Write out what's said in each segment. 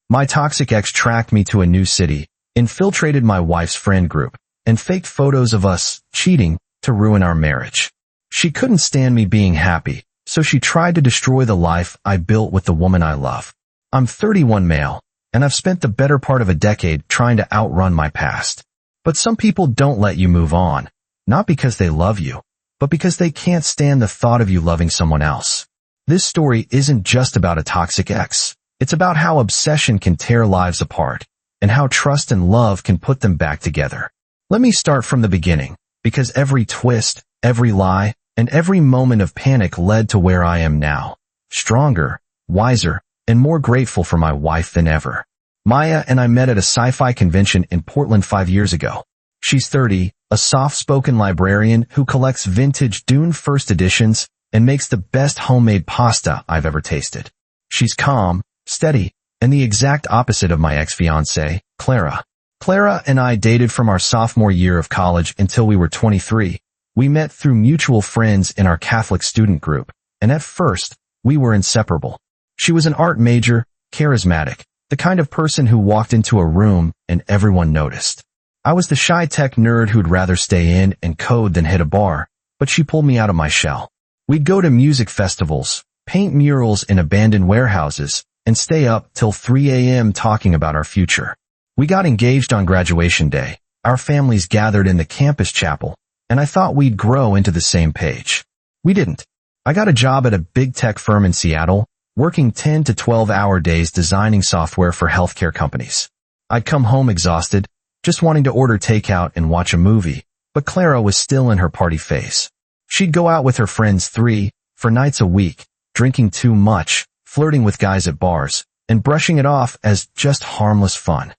My toxic ex tracked me to a new city, infiltrated my wife's friend group, and faked photos of us cheating to ruin our marriage. She couldn't stand me being happy, so she tried to destroy the life I built with the woman I love. I'm 31 male, and I've spent the better part of a decade trying to outrun my past. But some people don't let you move on, not because they love you, but because they can't stand the thought of you loving someone else. This story isn't just about a toxic ex. It's about how obsession can tear lives apart, and how trust and love can put them back together. Let me start from the beginning, because every twist, every lie, and every moment of panic led to where I am now. Stronger, wiser, and more grateful for my wife than ever. Maya and I met at a sci-fi convention in Portland 5 years ago. She's 30, a soft-spoken librarian who collects vintage Dune First Editions and makes the best homemade pasta I've ever tasted. She's calm, steady, and the exact opposite of my ex-fiancée, Clara. Clara and I dated from our sophomore year of college until we were 23. We met through mutual friends in our Catholic student group, and at first, we were inseparable. She was an art major, charismatic, the kind of person who walked into a room and everyone noticed. I was the shy tech nerd who'd rather stay in and code than hit a bar, but she pulled me out of my shell. We'd go to music festivals, paint murals in abandoned warehouses, and stay up till 3 a.m. talking about our future. We got engaged on graduation day. Our families gathered in the campus chapel, and I thought we'd grow into the same page. We didn't. I got a job at a big tech firm in Seattle, working 10 to 12-hour days designing software for healthcare companies. I'd come home exhausted, just wanting to order takeout and watch a movie, but Clara was still in her party phase. She'd go out with her friends 3, 4 nights a week, drinking too much, flirting with guys at bars, and brushing it off as just harmless fun.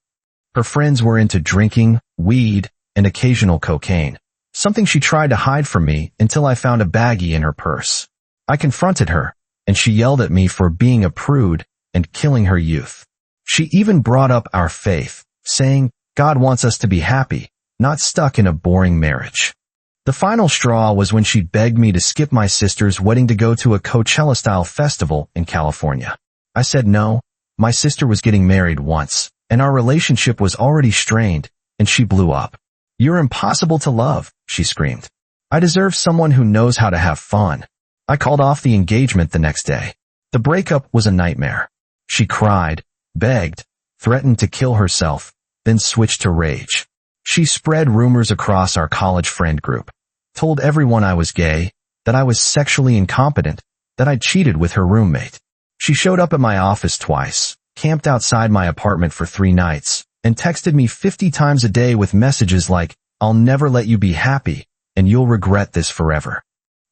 Her friends were into drinking, weed, and occasional cocaine, something she tried to hide from me until I found a baggie in her purse. I confronted her, and she yelled at me for being a prude and killing her youth. She even brought up our faith, saying, God wants us to be happy, not stuck in a boring marriage. The final straw was when she begged me to skip my sister's wedding to go to a Coachella-style festival in California. I said no. My sister was getting married once, and our relationship was already strained, and she blew up. You're impossible to love, she screamed. I deserve someone who knows how to have fun. I called off the engagement the next day. The breakup was a nightmare. She cried, begged, threatened to kill herself, then switched to rage. She spread rumors across our college friend group, told everyone I was gay, that I was sexually incompetent, that I'd cheated with her roommate. She showed up at my office twice, camped outside my apartment for 3 nights, and texted me 50 times a day with messages like, I'll never let you be happy, and you'll regret this forever.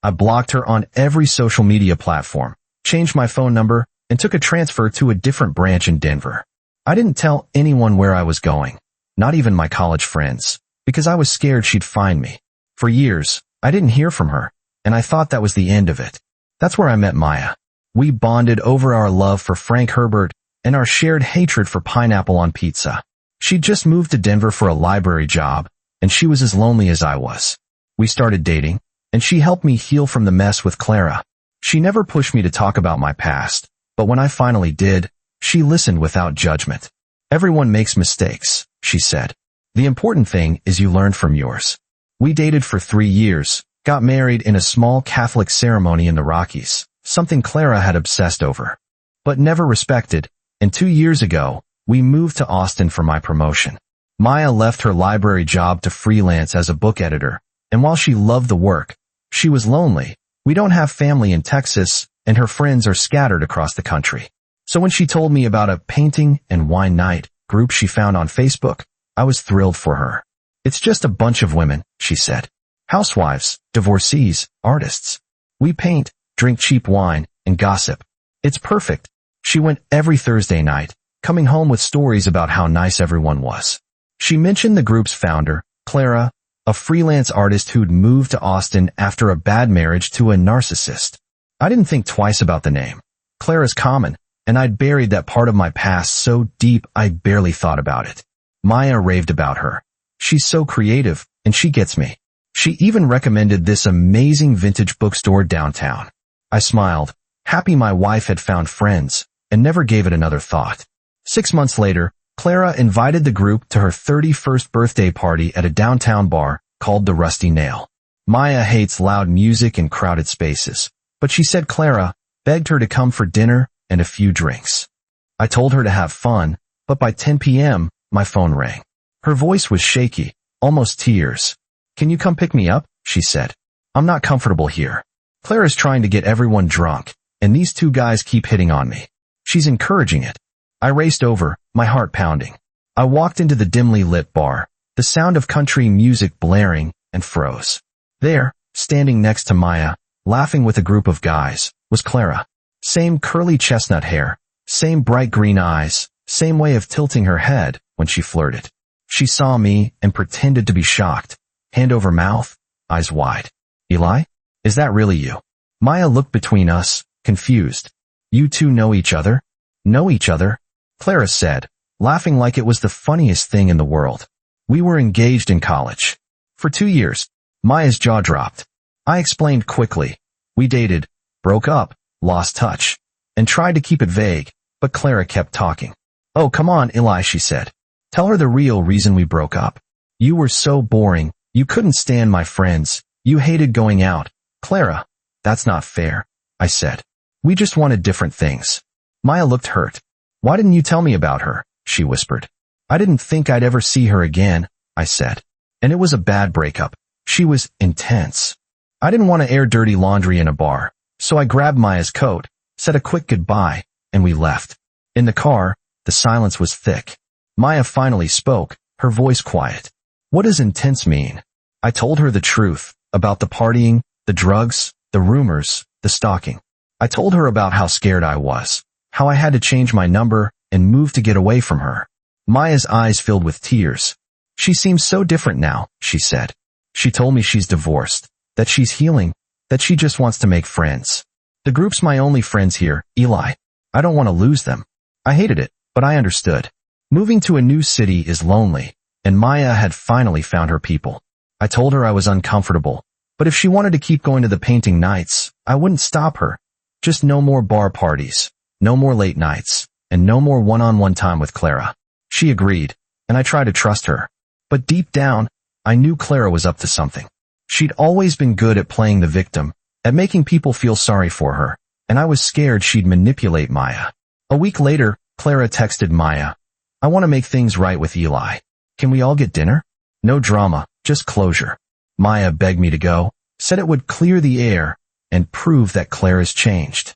I blocked her on every social media platform, changed my phone number, and took a transfer to a different branch in Denver. I didn't tell anyone where I was going, not even my college friends, because I was scared she'd find me. For years, I didn't hear from her, and I thought that was the end of it. That's where I met Maya. We bonded over our love for Frank Herbert and our shared hatred for pineapple on pizza. She'd just moved to Denver for a library job, and she was as lonely as I was. We started dating, and she helped me heal from the mess with Clara. She never pushed me to talk about my past, but when I finally did, she listened without judgment. Everyone makes mistakes, she said. The important thing is you learn from yours. We dated for 3 years, got married in a small Catholic ceremony in the Rockies, something Clara had obsessed over, but never respected, and 2 years ago, we moved to Austin for my promotion. Maya left her library job to freelance as a book editor, and while she loved the work, she was lonely. We don't have family in Texas, and her friends are scattered across the country. So when she told me about a painting and wine night group she found on Facebook, I was thrilled for her. It's just a bunch of women, she said. Housewives, divorcees, artists. We paint, drink cheap wine, and gossip. It's perfect. She went every Thursday night, coming home with stories about how nice everyone was. She mentioned the group's founder, Clara, a freelance artist who'd moved to Austin after a bad marriage to a narcissist. I didn't think twice about the name. Clara's common, and I'd buried that part of my past so deep I barely thought about it. Maya raved about her. She's so creative, and she gets me. She even recommended this amazing vintage bookstore downtown. I smiled, happy my wife had found friends, and never gave it another thought. 6 months later, Clara invited the group to her 31st birthday party at a downtown bar called the Rusty Nail. Maya hates loud music and crowded spaces, but she said Clara begged her to come for dinner and a few drinks. I told her to have fun, but by 10 p.m., my phone rang. Her voice was shaky, almost tears. "Can you come pick me up?" she said. "I'm not comfortable here. Clara's trying to get everyone drunk, and these two guys keep hitting on me. She's encouraging it." I raced over, my heart pounding. I walked into the dimly lit bar, the sound of country music blaring, and froze. There, standing next to Maya, laughing with a group of guys, was Clara. Same curly chestnut hair, same bright green eyes, same way of tilting her head when she flirted. She saw me and pretended to be shocked, hand over mouth, eyes wide. "Eli? Is that really you?" Maya looked between us, confused. "You two know each other?" "Know each other?" Clara said, laughing like it was the funniest thing in the world. "We were engaged in college. For 2 years." Maya's jaw dropped. I explained quickly. We dated, broke up, lost touch, and tried to keep it vague, but Clara kept talking. "Oh, come on, Eli," she said. "Tell her the real reason we broke up. You were so boring, you couldn't stand my friends, you hated going out." "Clara, that's not fair," I said. "We just wanted different things." Maya looked hurt. "Why didn't you tell me about her?" she whispered. "I didn't think I'd ever see her again," I said. "And it was a bad breakup. She was intense." I didn't want to air dirty laundry in a bar, so I grabbed Maya's coat, said a quick goodbye, and we left. In the car, the silence was thick. Maya finally spoke, her voice quiet. "What does intense mean?" I told her the truth, about the partying, the drugs, the rumors, the stalking. I told her about how scared I was, how I had to change my number and move to get away from her. Maya's eyes filled with tears. "She seems so different now," she said. "She told me she's divorced, that she's healing, that she just wants to make friends. The group's my only friends here, Eli. I don't want to lose them." I hated it, but I understood. Moving to a new city is lonely, and Maya had finally found her people. I told her I was uncomfortable, but if she wanted to keep going to the painting nights, I wouldn't stop her. Just no more bar parties, no more late nights, and no more one-on-one time with Clara. She agreed, and I tried to trust her. But deep down, I knew Clara was up to something. She'd always been good at playing the victim, at making people feel sorry for her, and I was scared she'd manipulate Maya. A week later, Clara texted Maya, "I want to make things right with Eli. Can we all get dinner? No drama, just closure." Maya begged me to go, said it would clear the air, and prove that Clara's changed.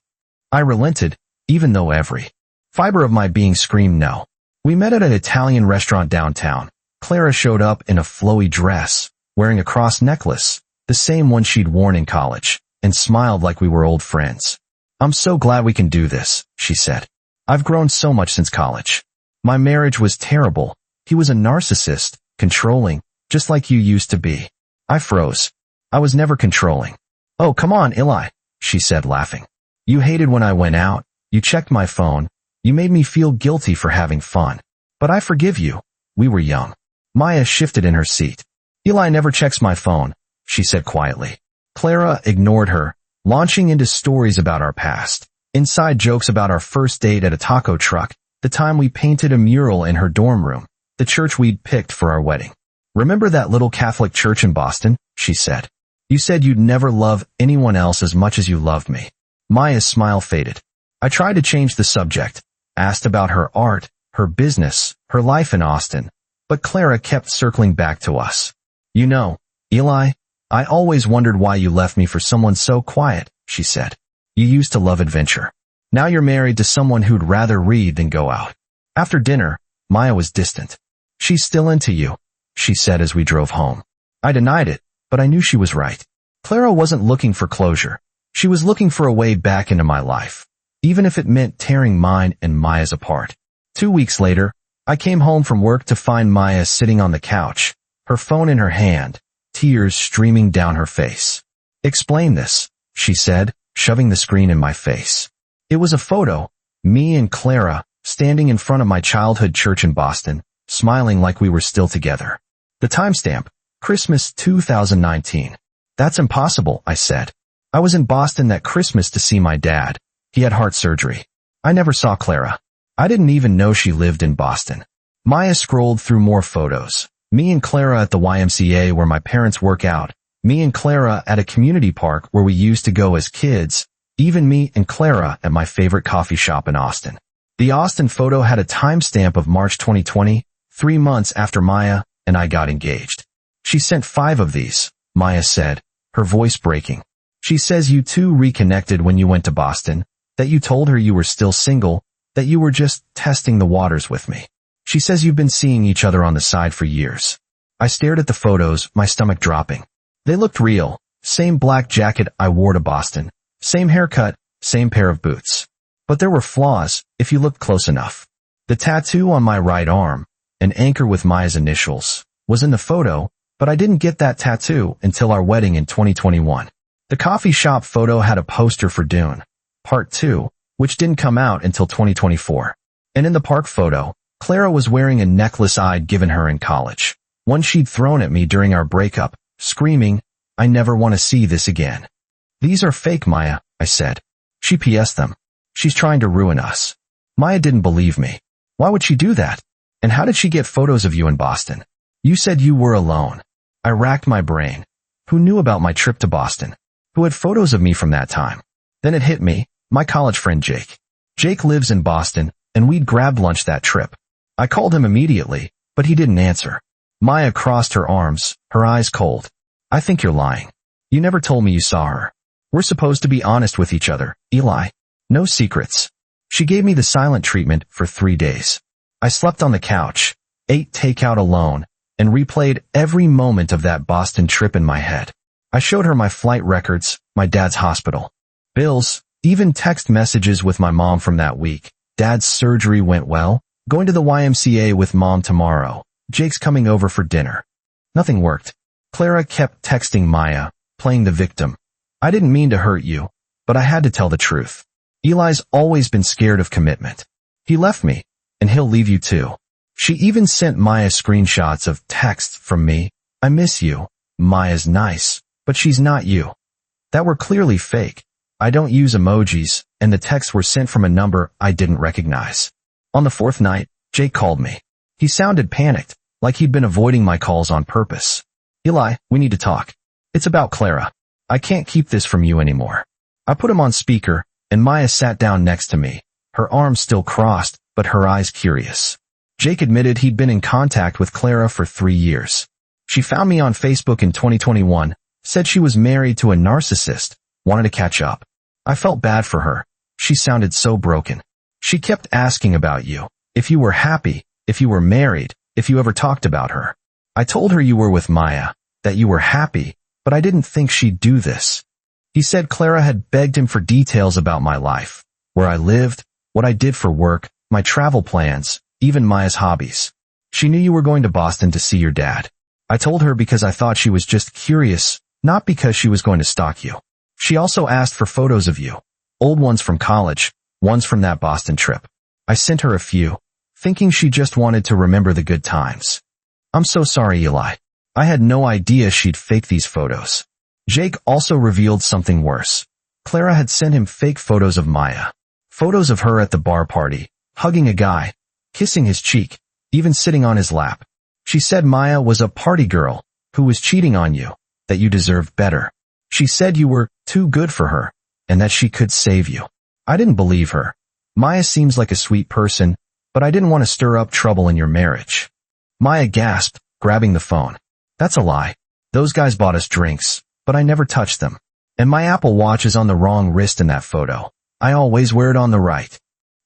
I relented, even though every fiber of my being screamed no. We met at an Italian restaurant downtown. Clara showed up in a flowy dress, wearing a cross necklace, the same one she'd worn in college, and smiled like we were old friends. "I'm so glad we can do this," she said. "I've grown so much since college. My marriage was terrible. He was a narcissist, controlling, just like you used to be." I froze. I was never controlling. "Oh, come on, Eli," she said, laughing. "You hated when I went out. You checked my phone. You made me feel guilty for having fun. But I forgive you. We were young." Maya shifted in her seat. "Eli never checks my phone," she said quietly. Clara ignored her, launching into stories about our past. Inside jokes about our first date at a taco truck, the time we painted a mural in her dorm room, the church we'd picked for our wedding. "Remember that little Catholic church in Boston?" she said. "You said you'd never love anyone else as much as you loved me." Maya's smile faded. I tried to change the subject, asked about her art, her business, her life in Austin, but Clara kept circling back to us. "You know, Eli, I always wondered why you left me for someone so quiet," she said. "You used to love adventure. Now you're married to someone who'd rather read than go out." After dinner, Maya was distant. "She's still into you," she said as we drove home. I denied it, but I knew she was right. Clara wasn't looking for closure. She was looking for a way back into my life, even if it meant tearing mine and Maya's apart. 2 weeks later, I came home from work to find Maya sitting on the couch, her phone in her hand, tears streaming down her face. "Explain this," she said, shoving the screen in my face. It was a photo, me and Clara, standing in front of my childhood church in Boston, smiling like we were still together. The timestamp, Christmas 2019. "That's impossible," I said. "I was in Boston that Christmas to see my dad. He had heart surgery." I never saw Clara. I didn't even know she lived in Boston. Maya scrolled through more photos. Me and Clara at the YMCA where my parents work out. Me and Clara at a community park where we used to go as kids. Even me and Clara at my favorite coffee shop in Austin. The Austin photo had a timestamp of March 2020, 3 months after Maya and I got engaged. She sent 5 of these, Maya said, her voice breaking. She says you two reconnected when you went to Boston, that you told her you were still single, that you were just testing the waters with me. She says you've been seeing each other on the side for years. I stared at the photos, my stomach dropping. They looked real. Same black jacket I wore to Boston. Same haircut, same pair of boots. But there were flaws, if you looked close enough. The tattoo on my right arm, an anchor with Maya's initials, was in the photo, but I didn't get that tattoo until our wedding in 2021. The coffee shop photo had a poster for Dune, Part 2, which didn't come out until 2024. And in the park photo, Clara was wearing a necklace I'd given her in college, one she'd thrown at me during our breakup, screaming, "I never want to see this again." "These are fake, Maya," I said. She PS'd them. "She's trying to ruin us." Maya didn't believe me. Why would she do that? And how did she get photos of you in Boston? You said you were alone. I racked my brain. Who knew about my trip to Boston? Who had photos of me from that time? Then it hit me, my college friend Jake. Jake lives in Boston, and we'd grabbed lunch that trip. I called him immediately, but he didn't answer. Maya crossed her arms, her eyes cold. "I think you're lying. You never told me you saw her. We're supposed to be honest with each other, Eli. No secrets." She gave me the silent treatment for 3 days. I slept on the couch, ate takeout alone, and replayed every moment of that Boston trip in my head. I showed her my flight records, my dad's hospital bills, even text messages with my mom from that week. Dad's surgery went well, going to the YMCA with mom tomorrow. Jake's coming over for dinner. Nothing worked. Clara kept texting Maya, playing the victim. "I didn't mean to hurt you, but I had to tell the truth. Eli's always been scared of commitment. He left me, and he'll leave you too." She even sent Maya screenshots of texts from me. "I miss you. Maya's nice, but she's not you." That were clearly fake. I don't use emojis, and the texts were sent from a number I didn't recognize. On the 4th night, Jake called me. He sounded panicked, like he'd been avoiding my calls on purpose. "Eli, we need to talk. It's about Clara. I can't keep this from you anymore." I put him on speaker, and Maya sat down next to me, her arms still crossed, but her eyes curious. Jake admitted he'd been in contact with Clara for 3 years. She found me on Facebook in 2021, said she was married to a narcissist, wanted to catch up. I felt bad for her. She sounded so broken. She kept asking about you, if you were happy, if you were married, if you ever talked about her. I told her you were with Maya, that you were happy, but I didn't think she'd do this. He said Clara had begged him for details about my life, where I lived, what I did for work, my travel plans, even Maya's hobbies. She knew you were going to Boston to see your dad. I told her because I thought she was just curious, not because she was going to stalk you. She also asked for photos of you, old ones from college, ones from that Boston trip. I sent her a few, thinking she just wanted to remember the good times. I'm so sorry, Eli. I had no idea she'd fake these photos. Jake also revealed something worse. Clara had sent him fake photos of Maya. Photos of her at the bar party, hugging a guy, kissing his cheek, even sitting on his lap. She said Maya was a party girl, who was cheating on you, that you deserved better. She said you were too good for her, and that she could save you. I didn't believe her. Maya seems like a sweet person, but I didn't want to stir up trouble in your marriage. Maya gasped, grabbing the phone. That's a lie. Those guys bought us drinks, but I never touched them. And my Apple Watch is on the wrong wrist in that photo. I always wear it on the right.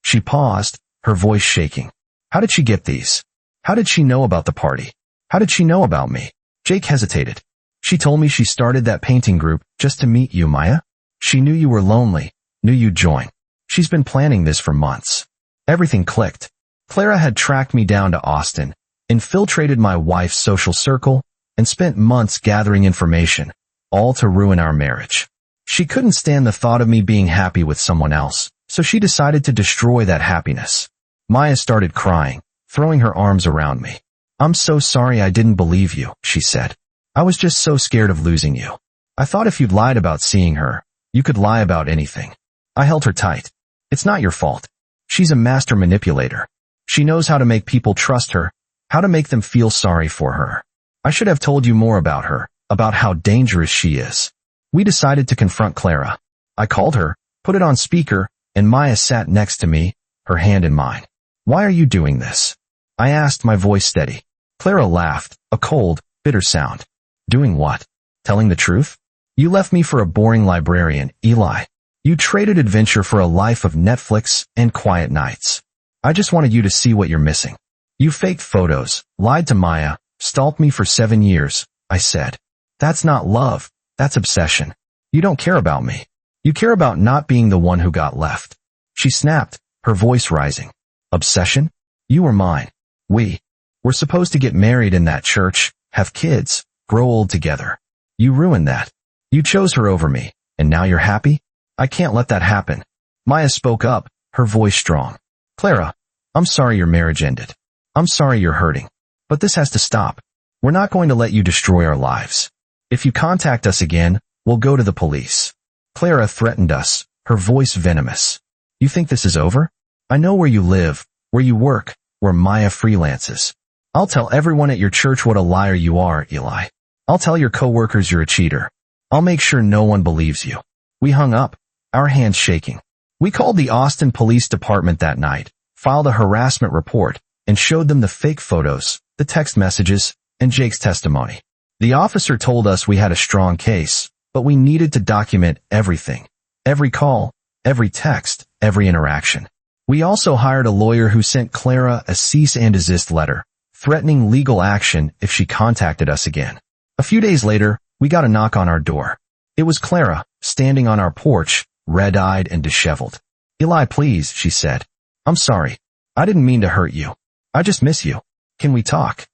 She paused, her voice shaking. How did she get these? How did she know about the party? How did she know about me? Jake hesitated. She told me she started that painting group just to meet you, Maya. She knew you were lonely, knew you'd join. She's been planning this for months. Everything clicked. Clara had tracked me down to Austin, infiltrated my wife's social circle, and spent months gathering information, all to ruin our marriage. She couldn't stand the thought of me being happy with someone else, so she decided to destroy that happiness. Maya started crying, throwing her arms around me. I'm so sorry I didn't believe you, she said. I was just so scared of losing you. I thought if you'd lied about seeing her, you could lie about anything. I held her tight. It's not your fault. She's a master manipulator. She knows how to make people trust her, how to make them feel sorry for her. I should have told you more about her, about how dangerous she is. We decided to confront Clara. I called her, put it on speaker, and Maya sat next to me, her hand in mine. Why are you doing this? I asked, my voice steady. Clara laughed, a cold, bitter sound. Doing what? Telling the truth? You left me for a boring librarian, Eli. You traded adventure for a life of Netflix and quiet nights. I just wanted you to see what you're missing. You faked photos, lied to Maya, stalked me for 7 years, I said. That's not love, that's obsession. You don't care about me. You care about not being the one who got left. She snapped, her voice rising. Obsession? You were mine. We were supposed to get married in that church, have kids, grow old together. You ruined that. You chose her over me, and now you're happy? I can't let that happen. Maya spoke up, her voice strong. Clara, I'm sorry your marriage ended. I'm sorry you're hurting. But this has to stop. We're not going to let you destroy our lives. If you contact us again, we'll go to the police. Clara threatened us, her voice venomous. You think this is over? I know where you live, where you work, where Maya freelances. I'll tell everyone at your church what a liar you are, Eli. I'll tell your coworkers you're a cheater. I'll make sure no one believes you. We hung up, our hands shaking. We called the Austin Police Department that night, filed a harassment report, and showed them the fake photos, the text messages, and Jake's testimony. The officer told us we had a strong case, but we needed to document everything. Every call, every text, every interaction. We also hired a lawyer who sent Clara a cease and desist letter, threatening legal action if she contacted us again. A few days later, we got a knock on our door. It was Clara, standing on our porch, red-eyed and disheveled. Eli, please, she said. I'm sorry. I didn't mean to hurt you. I just miss you. Can we talk?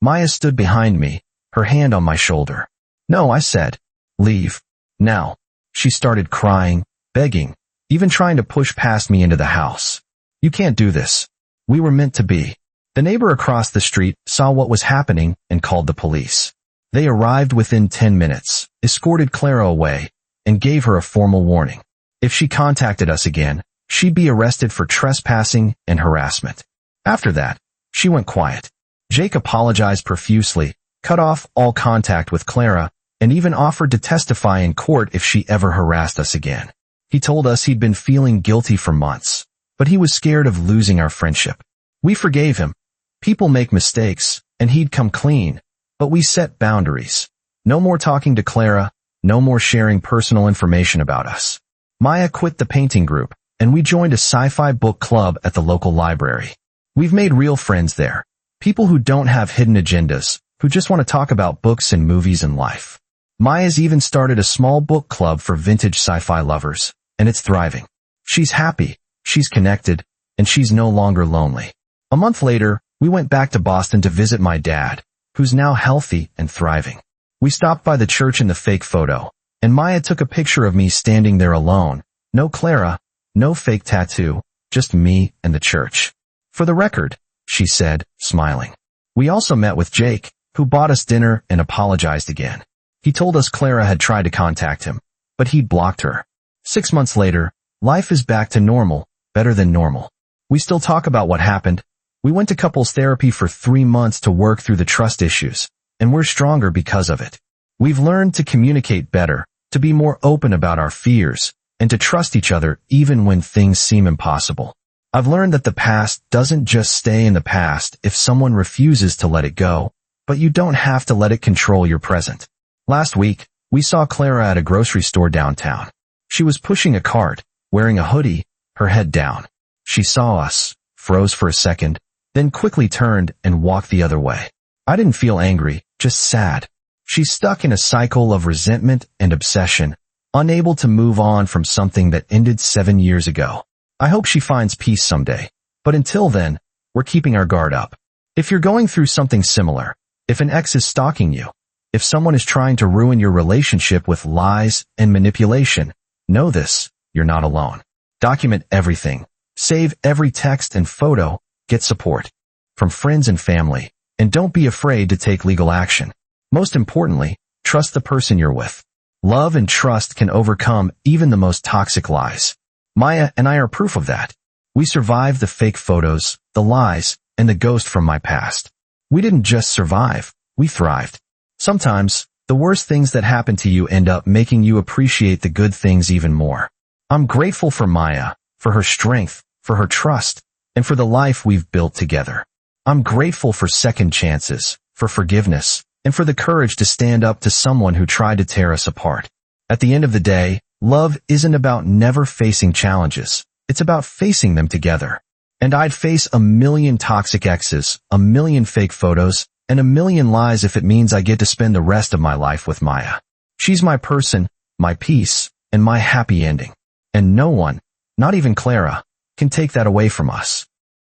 Maya stood behind me, her hand on my shoulder. No, I said. Leave. Now. She started crying, begging, even trying to push past me into the house. You can't do this. We were meant to be. The neighbor across the street saw what was happening and called the police. They arrived within 10 minutes, escorted Clara away, and gave her a formal warning. If she contacted us again, she'd be arrested for trespassing and harassment. After that, she went quiet. Jake apologized profusely, cut off all contact with Clara, and even offered to testify in court if she ever harassed us again. He told us he'd been feeling guilty for months, but he was scared of losing our friendship. We forgave him. People make mistakes, and he'd come clean, but we set boundaries. No more talking to Clara, no more sharing personal information about us. Maya quit the painting group, and we joined a sci-fi book club at the local library. We've made real friends there. People who don't have hidden agendas, who just want to talk about books and movies and life. Maya's even started a small book club for vintage sci-fi lovers, and it's thriving. She's happy, she's connected, and she's no longer lonely. A month later, we went back to Boston to visit my dad, who's now healthy and thriving. We stopped by the church in the fake photo, and Maya took a picture of me standing there alone. No Clara, no fake tattoo, just me and the church. For the record, she said, smiling. We also met with Jake, who bought us dinner and apologized again. He told us Clara had tried to contact him, but he'd blocked her. 6 months later, life is back to normal, better than normal. We still talk about what happened. We went to couples therapy for 3 months to work through the trust issues, and we're stronger because of it. We've learned to communicate better, to be more open about our fears, and to trust each other even when things seem impossible. I've learned that the past doesn't just stay in the past if someone refuses to let it go, but you don't have to let it control your present. Last week, we saw Clara at a grocery store downtown. She was pushing a cart, wearing a hoodie, her head down. She saw us, froze for a second, then quickly turned and walked the other way. I didn't feel angry, just sad. She's stuck in a cycle of resentment and obsession, unable to move on from something that ended 7 years ago. I hope she finds peace someday, but until then, we're keeping our guard up. If you're going through something similar, if an ex is stalking you, if someone is trying to ruin your relationship with lies and manipulation, know this, you're not alone. Document everything. Save every text and photo. Get support from friends and family, and don't be afraid to take legal action. Most importantly, trust the person you're with. Love and trust can overcome even the most toxic lies. Maya and I are proof of that. We survived the fake photos, the lies, and the ghost from my past. We didn't just survive, we thrived. Sometimes, the worst things that happen to you end up making you appreciate the good things even more. I'm grateful for Maya, for her strength, for her trust, and for the life we've built together. I'm grateful for second chances, for forgiveness, and for the courage to stand up to someone who tried to tear us apart. At the end of the day, love isn't about never facing challenges. It's about facing them together. And I'd face a million toxic exes, a million fake photos, and a million lies if it means I get to spend the rest of my life with Maya. She's my person, my peace, and my happy ending. And no one, not even Clara, can take that away from us.